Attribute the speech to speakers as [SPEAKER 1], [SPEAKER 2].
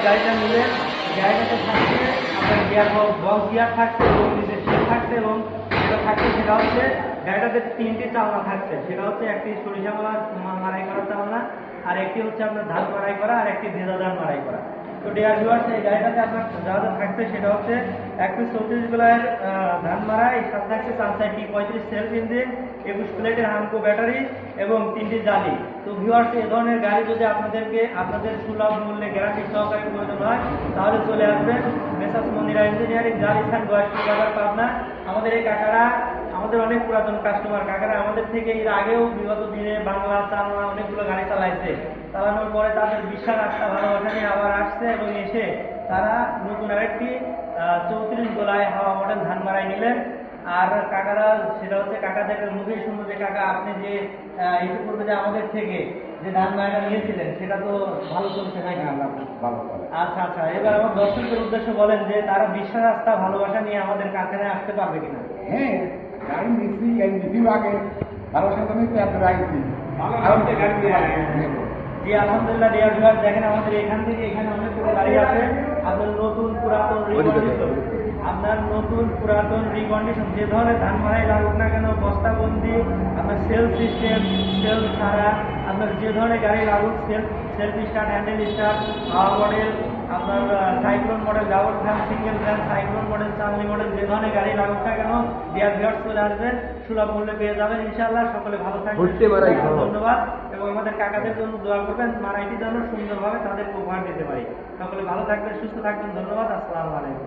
[SPEAKER 1] গাড়িটা মিলে গাড়িটাতে থাকছে আপনার গিয়ার বক্স গিয়ার থাকছে এবং নিচে সিট থাকছে এবং যেটা থাকছে সেটা হচ্ছে গাড়িটাতে 3টি চালনা থাকছে। সেটা হচ্ছে একটি সরিষা মারাই করা চালনা, আর একটি হচ্ছে আপনার ধান মারাই করা, আর একটি ভেজা ধান মারাই করা। তো ডিয়ার ভিউয়ার্স, এই গাড়িটাতে আপনার যা যা থাকছে সেটা হচ্ছে একটি 34 বেলার ধান মারা, এর সাথে থাকছে 4x35 সেলফ ইঞ্জিন, 21 প্লেটের হামকো ব্যাটারি এবং 3টি জালি। তো ভিউয়ার্স, এই ধরনের গাড়ি যদি আপনাদের সুলভ মূল্যে গ্যারান্টি সহকারে প্রয়োজন হয় তাহলে চলে আসবেন মেসার্স মন্দিরা ইঞ্জিনিয়ারিং, জারিস্থান, গোয়াশপুর বাজার, পাবনা। আমাদের এই কাকারা আমাদের অনেক পুরাতন কাস্টমার। কাকারা আমাদের থেকে এর আগেও বিগত দিনে বাংলা চালনা অনেকগুলো গাড়ি চালাইছে। চালানোর পরে তাদের বিশাল আস্থা ভালোবাসা নিয়ে আবার আসছে এবং এসে তারা নতুন আরেকটি 34 গোলায় হাওয়া মডেল ধান মারাই নিলেন। আর কাকারা সেটা হচ্ছে কাকাদের মুখে শুনবো যে কাকা আপনি যে একটু পূর্বে যে আমাদের থেকে যে ধান মারাইটা নিয়েছিলেন সেটা তো ভালো চলছে নাকি?
[SPEAKER 2] ভালো চলে।
[SPEAKER 1] আচ্ছা আচ্ছা, এবার আমার দর্শকদের উদ্দেশ্যে বলেন যে তারা বিশ্বাস আস্থা ভালোবাসা নিয়ে আমাদের কারখানায় আসতে পারবে কিনা?
[SPEAKER 2] হ্যাঁ, গাড়ি নিচ্ছি আগে ভালোবাসা তো আমি তো এত রাখছি
[SPEAKER 1] জি আলহামদুলিল্লাহ। ডিয়ার ভিউয়ার্স, দেখেন আমাদের এখান থেকে এখানে অনেকগুলো গাড়ি আছে। আপনার নতুন পুরাতন রিকন্ডিশন যে ধরনের ধান মারাই লাগুক না কেন, বস্তাবন্দি, আপনার সেলফ সিস্টেম, সেলফ ছাড়া আপনার যে ধরনের গাড়ি লাগুক, সেলফ স্টার্ট, হ্যান্ডেল স্টার্ট, হাওয়া মডেল, আপনার cyclone model, double fan, single fan, cyclone model, চালনি মডেল, যে ধরনের গাড়ি লাগুক না কেন ডিয়ার ভিউয়ার্স চলে আসবেন, সুলভ মূল্যে পেয়ে যাবেন ইনশাআল্লাহ। সকলে ভালো থাকবেন, ধন্যবাদ। এবং আমাদের কাকাদের জন্য দোয়া করবেন, মারাইটি যেন সুন্দরভাবে তাদেরকে উপহার দিতে পারি। সকলে ভালো থাকবেন, সুস্থ থাকবেন, ধন্যবাদ। আসসালামু আলাইকুম।